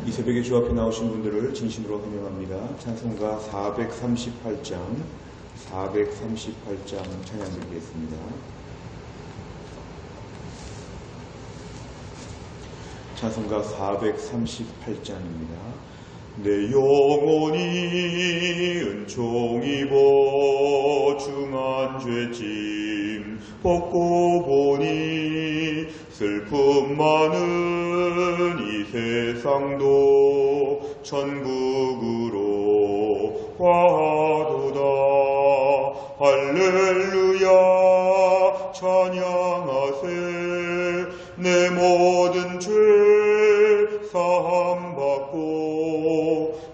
이 새벽에 주 앞에 나오신 분들을 진심으로 환영합니다. 찬송가 438장 찬양 드리겠습니다. 찬송가 438장입니다. 내 영혼이 은총 입어 중한 죄짐 벗고 보니 슬픔 많은 이 세상도 천국으로 가도다. 할렐루야 찬양하세. 내 모든 죄 사함받고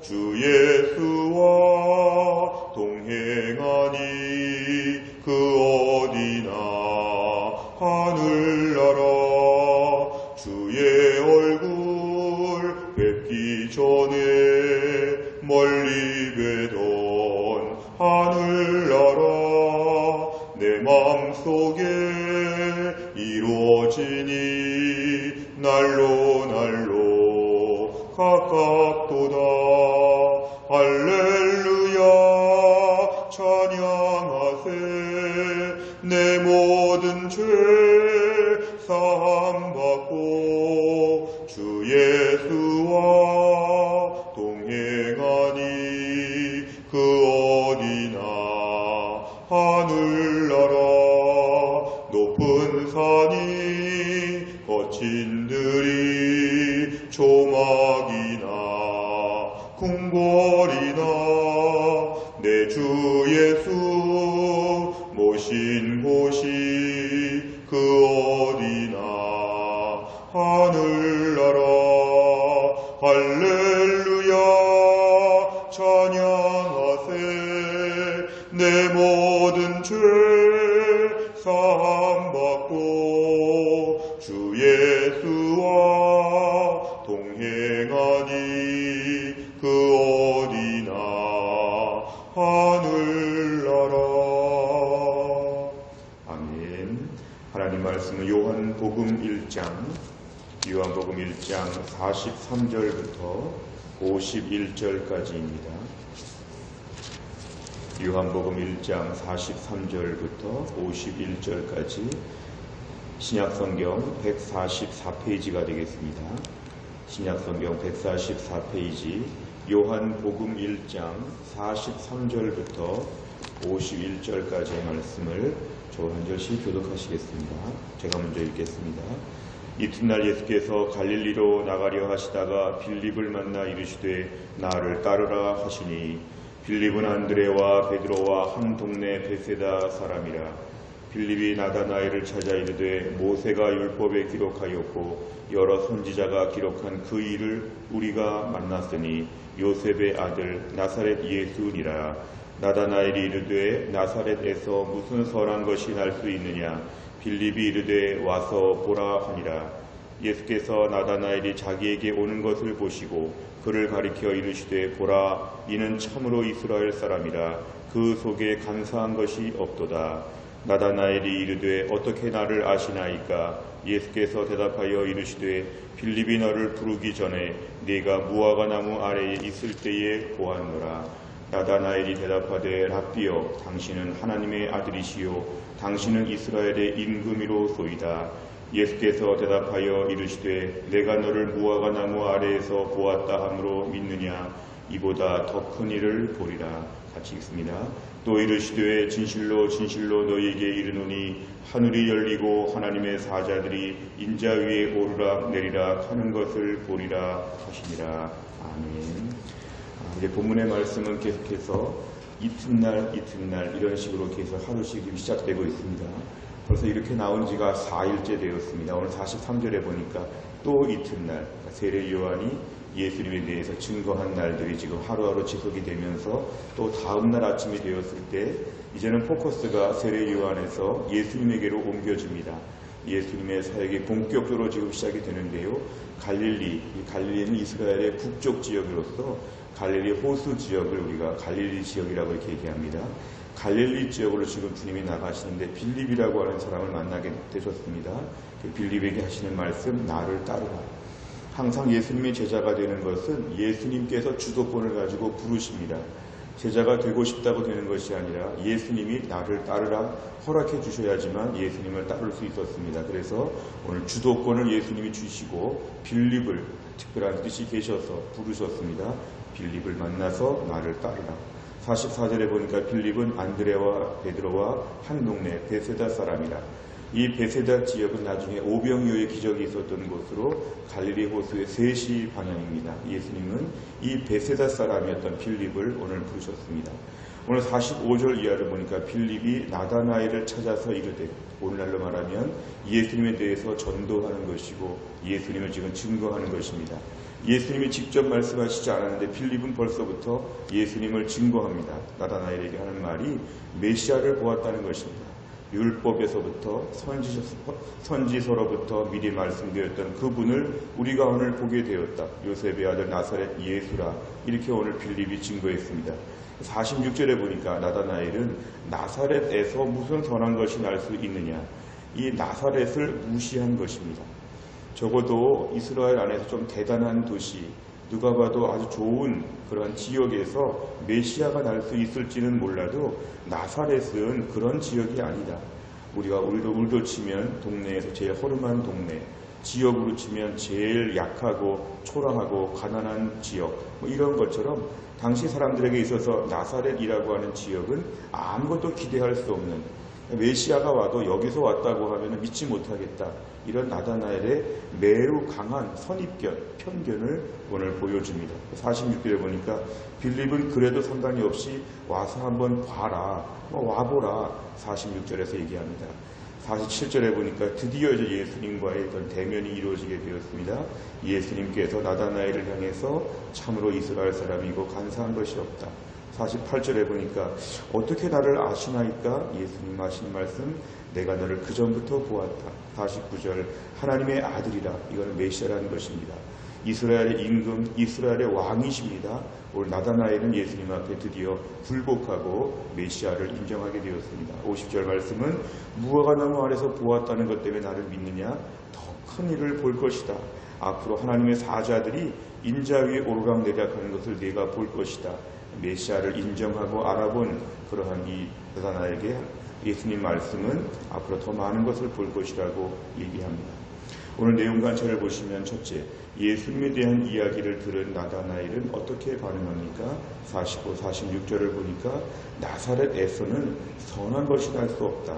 주 예수와 동행하니 그 어디나 하늘나라. 주의 얼굴 뵙기 전에 멀리 뵈던 하늘나라. 내 맘속에 이루어지니 날로 가깝도다. 할렐루야 찬양하세. 내 모든 죄 사함받고 주 예수와 동행하니 그 어디나 하늘나라. 높은 산이 거친 들이 조막이나 궁궐이나 내 주 예수 모신 곳이 그 어디나 하늘나라. 할렐루야 찬양하세. 내 모든 죄 사함받고 주 예수와 동행하니 그 어디나 하늘나라. 아멘. 하나님 말씀은 요한복음 1장 43절부터 51절까지입니다. 요한복음 1장 43절부터 51절까지 신약성경 144페이지가 되겠습니다. 신약성경 144페이지 요한복음 1장 43절부터 51절까지의 말씀을 저 한 절씩 교독하시겠습니다. 제가 먼저 읽겠습니다. 이튿날 예수께서 갈릴리로 나가려 하시다가 빌립을 만나 이르시되 나를 따르라 하시니 빌립은 안드레와 베드로와 한 동네 베세다 사람이라. 빌립이 나다나엘을 찾아 이르되 모세가 율법에 기록하였고 여러 선지자가 기록한 그 일을 우리가 만났으니 요셉의 아들 나사렛 예수니라. 나다나엘이 이르되 나사렛에서 무슨 선한 것이 날 수 있느냐. 빌립이 이르되 와서 보라 하니라. 예수께서 나다나엘이 자기에게 오는 것을 보시고 그를 가리켜 이르시되 보라 이는 참으로 이스라엘 사람이라. 그 속에 간사한 것이 없도다. 나다나엘이 이르되 어떻게 나를 아시나이까. 예수께서 대답하여 이르시되 빌립이 너를 부르기 전에 네가 무화과 나무 아래에 있을 때에 보았노라. 나다나엘이 대답하되 랍비여 당신은 하나님의 아들이시요 당신은 이스라엘의 임금이로소이다. 예수께서 대답하여 이르시되 내가 너를 무화과 나무 아래에서 보았다 함으로 믿느냐. 이보다 더 큰 일을 보리라. 같이 읽습니다. 또 이르시되 진실로 진실로 너희에게 이르노니 하늘이 열리고 하나님의 사자들이 인자 위에 오르락 내리락 하는 것을 보리라 하시니라. 아멘. 이제 본문의 말씀은 계속해서 이튿날 이런 식으로 계속 하루씩 시작되고 있습니다. 벌써 이렇게 나온 지가 4일째 되었습니다. 오늘 43절에 보니까 또 이튿날 세례 요한이 예수님에 대해서 증거한 날들이 지금 하루하루 지속이 되면서 또 다음날 아침이 되었을 때 이제는 포커스가 세례 요한에서 예수님에게로 옮겨집니다. 예수님의 사역이 본격적으로 지금 시작이 되는데요. 갈릴리는 이스라엘의 북쪽 지역으로서 갈릴리 호수 지역을 우리가 갈릴리 지역이라고 이렇게 얘기합니다. 갈릴리 지역으로 지금 주님이 나가시는데 빌립이라고 하는 사람을 만나게 되셨습니다. 빌립에게 하시는 말씀 나를 따르라. 항상 예수님의 제자가 되는 것은 예수님께서 주도권을 가지고 부르십니다. 제자가 되고 싶다고 되는 것이 아니라 예수님이 나를 따르라 허락해 주셔야지만 예수님을 따를 수 있었습니다. 그래서 오늘 주도권을 예수님이 주시고 빌립을 특별한 뜻이 계셔서 부르셨습니다. 빌립을 만나서 나를 따르라. 44절에 보니까 빌립은 안드레와 베드로와 한 동네 베세다 사람이라. 이 베세다 지역은 나중에 오병이어의 기적이 있었던 곳으로 갈릴리 호수의 3시 방향입니다. 예수님은 이 베세다 사람이었던 빌립을 오늘 부르셨습니다. 오늘 45절 이하를 보니까 빌립이 나다나엘을 찾아서 이르되, 오늘날로 말하면 예수님에 대해서 전도하는 것이고 예수님을 지금 증거하는 것입니다. 예수님이 직접 말씀하시지 않았는데 빌립은 벌써부터 예수님을 증거합니다. 나다나엘에게 하는 말이 메시아를 보았다는 것입니다. 율법에서부터 선지서로부터 미리 말씀되었던 그분을 우리가 오늘 보게 되었다. 요셉의 아들 나사렛 예수라. 이렇게 오늘 빌립이 증거했습니다. 46절에 보니까 나다나엘은 나사렛에서 무슨 선한 것이 날 수 있느냐. 이 나사렛을 무시한 것입니다. 적어도 이스라엘 안에서 좀 대단한 도시, 누가 봐도 아주 좋은 그런 지역에서 메시아가 날 수 있을지는 몰라도 나사렛은 그런 지역이 아니다. 우리가 울도 치면 동네에서 제일 허름한 동네, 지역으로 치면 제일 약하고 초라하고 가난한 지역, 이런 것처럼 당시 사람들에게 있어서 나사렛이라고 하는 지역은 아무것도 기대할 수 없는, 메시아가 와도 여기서 왔다고 하면 믿지 못하겠다. 이런 나다나엘의 매우 강한 선입견, 편견을 오늘 보여줍니다. 46절에 보니까 빌립은 그래도 상관이 없이 와서 한번 봐라, 와보라 46절에서 얘기합니다. 47절에 보니까 드디어 이제 예수님과의 어떤 대면이 이루어지게 되었습니다. 예수님께서 나다나엘을 향해서 참으로 이스라엘 사람이고 간사한 것이 없다. 48절에 보니까 어떻게 나를 아시나이까? 예수님 하신 말씀, 내가 너를 그전부터 보았다. 49절, 하나님의 아들이라. 이거는 메시아라는 것입니다. 이스라엘의 임금, 이스라엘의 왕이십니다. 오늘 나다나엘은 예수님 앞에 드디어 굴복하고 메시아를 인정하게 되었습니다. 50절 말씀은 무화과 나무 아래서 보았다는 것 때문에 나를 믿느냐? 더 큰 일을 볼 것이다. 앞으로 하나님의 사자들이 인자 위에 오르락내리락하는 것을 내가 볼 것이다. 메시아를 인정하고 알아본 그러한 이 나다나엘에게 예수님 말씀은 앞으로 더 많은 것을 볼 것이라고 얘기합니다. 오늘 내용 관찰을 보시면 첫째, 예수님에 대한 이야기를 들은 나다나엘은 어떻게 반응합니까? 45, 46절을 보니까 나사렛에서는 선한 것이 날 수 없다.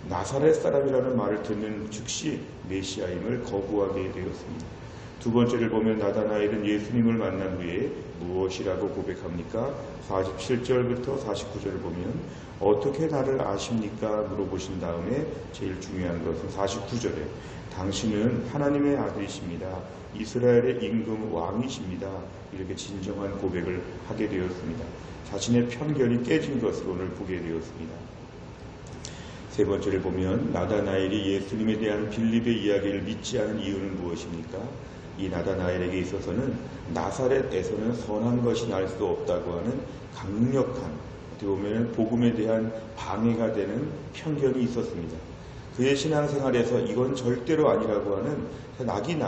나사렛 사람이라는 말을 듣는 즉시 메시아임을 거부하게 되었습니다. 두 번째를 보면 나다나엘은 예수님을 만난 후에 무엇이라고 고백합니까? 47절부터 49절을 보면 어떻게 나를 아십니까? 물어보신 다음에 제일 중요한 것은 49절에 당신은 하나님의 아들이십니다. 이스라엘의 임금 왕이십니다. 이렇게 진정한 고백을 하게 되었습니다. 자신의 편견이 깨진 것을 오늘 보게 되었습니다. 세 번째를 보면 나다나엘이 예수님에 대한 빌립의 이야기를 믿지 않은 이유는 무엇입니까? 이 나다나엘에게 있어서는 나사렛에서는 선한 것이 날 수 없다고 하는 강력한, 어떻게 보면 복음에 대한 방해가 되는 편견이 있었습니다. 그의 신앙생활에서 이건 절대로 아니라고 하는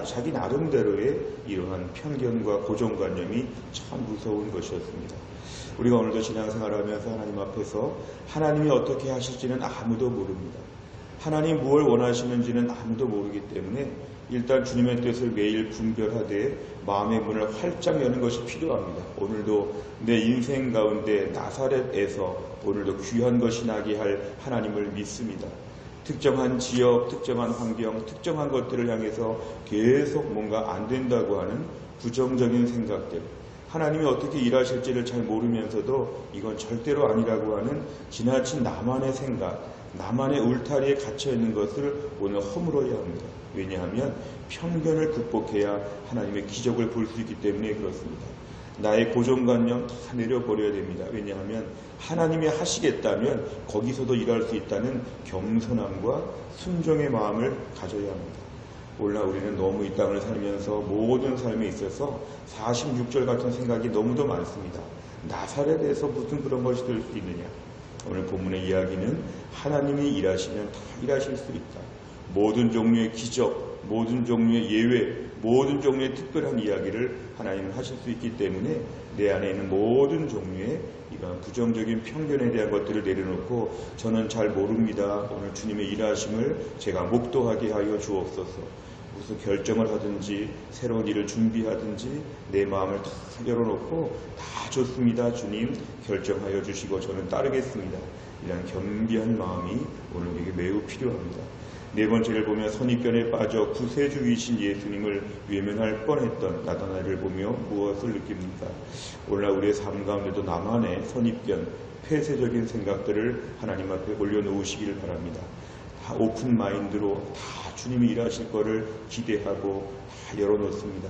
자기 나름대로의 이러한 편견과 고정관념이 참 무서운 것이었습니다. 우리가 오늘도 신앙생활을 하면서 하나님 앞에서 하나님이 어떻게 하실지는 아무도 모릅니다. 하나님 무엇을 원하시는지는 아무도 모르기 때문에 일단 주님의 뜻을 매일 분별하되 마음의 문을 활짝 여는 것이 필요합니다. 오늘도 내 인생 가운데 나사렛에서 오늘도 귀한 것이 나게 할 하나님을 믿습니다. 특정한 지역, 특정한 환경, 특정한 것들을 향해서 계속 뭔가 안 된다고 하는 부정적인 생각들, 하나님이 어떻게 일하실지를 잘 모르면서도 이건 절대로 아니라고 하는 지나친 나만의 생각, 나만의 울타리에 갇혀있는 것을 오늘 허물어야 합니다. 왜냐하면 편견을 극복해야 하나님의 기적을 볼 수 있기 때문에 그렇습니다. 나의 고정관념 다 내려버려야 됩니다. 왜냐하면 하나님이 하시겠다면 거기서도 일할 수 있다는 겸손함과 순종의 마음을 가져야 합니다. 오늘 우리는 너무 이 땅을 살면서 모든 삶에 있어서 46절 같은 생각이 너무도 많습니다. 나사렛에서 무슨 그런 것이 될 수 있느냐? 오늘 본문의 이야기는 하나님이 일하시면 다 일하실 수 있다. 모든 종류의 기적, 모든 종류의 예외, 모든 종류의 특별한 이야기를 하나님은 하실 수 있기 때문에 내 안에 있는 모든 종류의 이러한 부정적인 편견에 대한 것들을 내려놓고 저는 잘 모릅니다. 오늘 주님의 일하심을 제가 목도하게 하여 주옵소서. 무슨 결정을 하든지 새로운 일을 준비하든지 내 마음을 다 열어놓고 다 좋습니다. 주님 결정하여 주시고 저는 따르겠습니다. 이런 겸비한 마음이 오늘 우리에게 매우 필요합니다. 네 번째를 보면 선입견에 빠져 구세주이신 예수님을 외면할 뻔했던 나다나엘을 보며 무엇을 느낍니까? 오늘날 우리의 삶 가운데도 나만의 선입견, 폐쇄적인 생각들을 하나님 앞에 올려놓으시기를 바랍니다. 다 오픈 마인드로 다 주님이 일하실 거를 기대하고 다 열어놓습니다.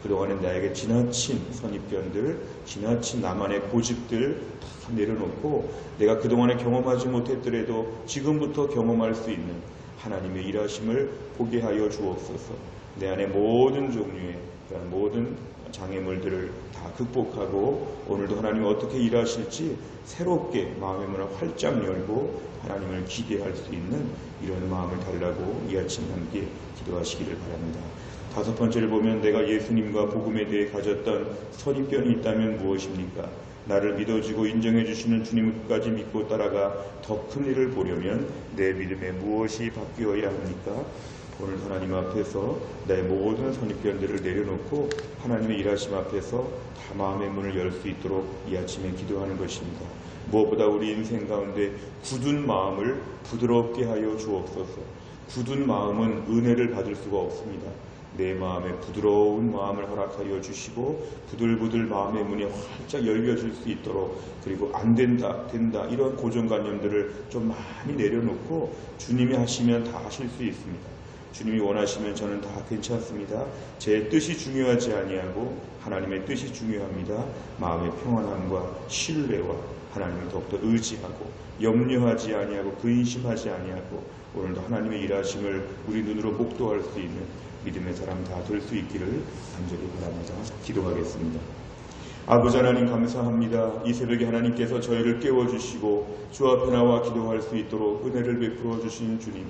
그동안은 나에게 지나친 선입견들, 지나친 나만의 고집들 다 내려놓고 내가 그동안에 경험하지 못했더라도 지금부터 경험할 수 있는 하나님의 일하심을 보게 하여 주옵소서. 내 안에 모든 종류의 모든 장애물들을 다 극복하고 오늘도 하나님이 어떻게 일하실지 새롭게 마음의 문을 활짝 열고 하나님을 기대할 수 있는 이런 마음을 달라고 이 아침 함께 기도하시기를 바랍니다. 다섯 번째를 보면 내가 예수님과 복음에 대해 가졌던 선입견이 있다면 무엇입니까? 나를 믿어주고 인정해 주시는 주님을 끝까지 믿고 따라가 더 큰 일을 보려면 내 믿음에 무엇이 바뀌어야 합니까? 오늘 하나님 앞에서 내 모든 선입견들을 내려놓고 하나님의 일하심 앞에서 다 마음의 문을 열 수 있도록 이 아침에 기도하는 것입니다. 무엇보다 우리 인생 가운데 굳은 마음을 부드럽게 하여 주옵소서. 굳은 마음은 은혜를 받을 수가 없습니다. 내 마음에 부드러운 마음을 허락하여 주시고 부들부들 마음의 문이 활짝 열려질 수 있도록, 그리고 안 된다 된다 이런 고정관념들을 좀 많이 내려놓고 주님이 하시면 다 하실 수 있습니다. 주님이 원하시면 저는 다 괜찮습니다. 제 뜻이 중요하지 아니하고 하나님의 뜻이 중요합니다. 마음의 평안함과 신뢰와 하나님을 더욱더 의지하고 염려하지 아니하고 근심하지 아니하고 오늘도 하나님의 일하심을 우리 눈으로 목도할 수 있는 믿음의 사람 다 될 수 있기를 간절히 바랍니다. 기도하겠습니다. 아버지 하나님 감사합니다. 이 새벽에 하나님께서 저희를 깨워주시고 주 앞에 나와 기도할 수 있도록 은혜를 베풀어 주신 주님,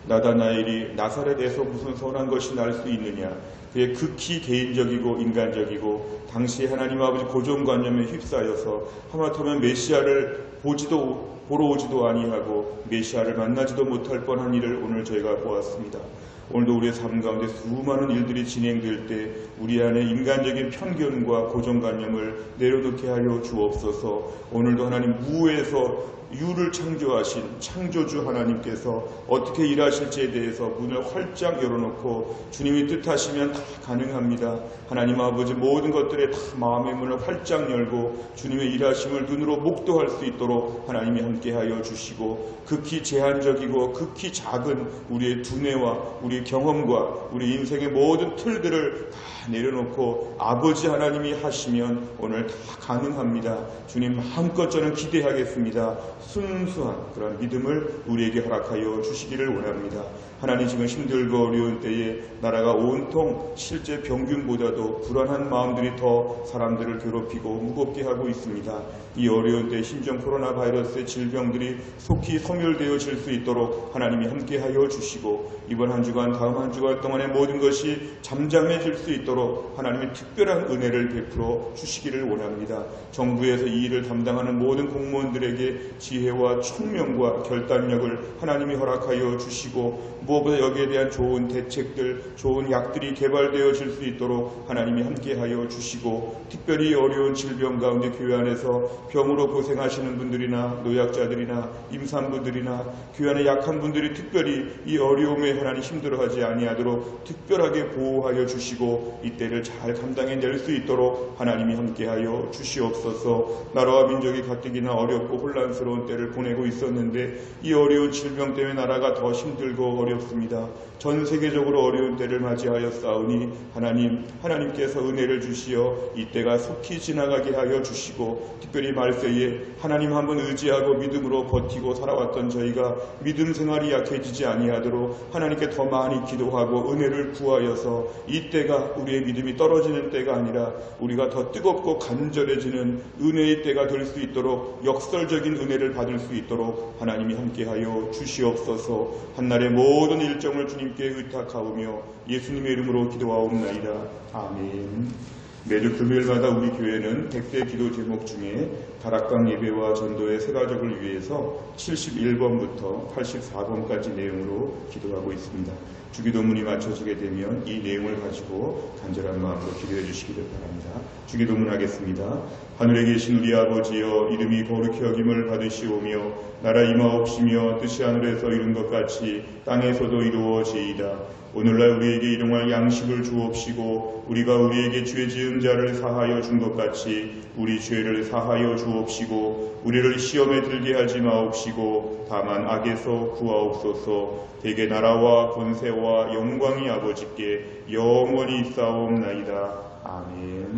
나다나엘이 나사렛에서 무슨 선한 것이 날 수 있느냐, 그의 극히 개인적이고 인간적이고 당시 하나님 아버지 고정관념에 휩싸여서 하마터면 메시아를 보러 오지도 아니하고 메시아를 만나지도 못할 뻔한 일을 오늘 저희가 보았습니다. 오늘도 우리의 삶 가운데 수많은 일들이 진행될 때 우리 안에 인간적인 편견과 고정관념을 내려놓게 하여 주옵소서. 오늘도 하나님 무에서 유를 창조하신 창조주 하나님께서 어떻게 일하실지에 대해서 문을 활짝 열어놓고 주님이 뜻하시면 다 가능합니다. 하나님 아버지 모든 것들에 다 마음의 문을 활짝 열고 주님의 일하심을 눈으로 목도할 수 있도록 하나님이 함께하여 주시고 극히 제한적이고 극히 작은 우리의 두뇌와 우리의 경험과 우리 인생의 모든 틀들을 다 내려놓고 아버지 하나님이 하시면 오늘 다 가능합니다. 주님 마음껏 저는 기대하겠습니다. 순수한 그런 믿음을 우리에게 허락하여 주시기를 원합니다. 하나님 지금 힘들고 어려운 때에 나라가 온통 실제 평균보다도 불안한 마음들이 더 사람들을 괴롭히고 무겁게 하고 있습니다. 이 어려운 때 심정 코로나 바이러스의 질병들이 속히 소멸되어질 수 있도록 하나님이 함께하여 주시고 이번 한 주간 다음 한 주간 동안의 모든 것이 잠잠해질 수 있도록 하나님의 특별한 은혜를 베풀어 주시기를 원합니다. 정부에서 이 일을 담당하는 모든 공무원들에게 지혜와 총명과 결단력을 하나님이 허락하여 주시고 무엇보다 여기에 대한 좋은 대책들, 좋은 약들이 개발되어질 수 있도록 하나님이 함께하여 주시고 특별히 어려운 질병 가운데 교회 안에서 병으로 고생하시는 분들이나 노약자들이나 임산부들이나 교회 안에 약한 분들이 특별히 이 어려움에 하나님 힘들어하지 아니하도록 특별하게 보호하여 주시고 이때를 잘 감당해낼 수 있도록 하나님이 함께하여 주시옵소서. 나라와 민족이 가뜩이나 어렵고 혼란스러운 때를 보내고 있었는데 이 어려운 질병 때문에 나라가 더 힘들고 어렵습니다. 전 세계적으로 어려운 때를 맞이하였사오니 하나님께서 은혜를 주시어 이때가 속히 지나가게 하여 주시고 특별히 말세에 하나님 한번 의지하고 믿음으로 버티고 살아왔던 저희가 믿음 생활이 약해지지 아니하도록 하나님께 더 많이 기도하고 은혜를 구하여서 이때가 우리의 믿음이 떨어지는 때가 아니라 우리가 더 뜨겁고 간절해지는 은혜의 때가 될 수 있도록 역설적인 은혜를 받을 수 있도록 하나님이 함께하여 주시옵소서. 한날의 모든 모든 일정을 주님께 의탁하오며 예수님의 이름으로 기도하옵나이다. 아멘. 매주 금요일마다 우리 교회는 100대 기도 제목 중에 다락방 예배와 전도의 세 가족을 위해서 71번부터 84번까지 내용으로 기도하고 있습니다. 주기도문이 맞춰지게 되면 이 내용을 가지고 간절한 마음으로 기도해 주시기를 바랍니다. 주기도문 하겠습니다. 하늘에 계신 우리 아버지여, 이름이 거룩히 여김을 받으시오며 나라 임하옵시며 뜻이 하늘에서 이룬 것 같이 땅에서도 이루어지이다. 오늘날 우리에게 일용할 양식을 주옵시고 우리가 우리에게 죄 지은 자를 사하여 준 것 같이 우리 죄를 사하여 주옵시고 우리를 시험에 들게 하지 마옵시고 다만 악에서 구하옵소서. 대개 나라와 권세와 영광이 아버지께 영원히 있사옵나이다. 아멘.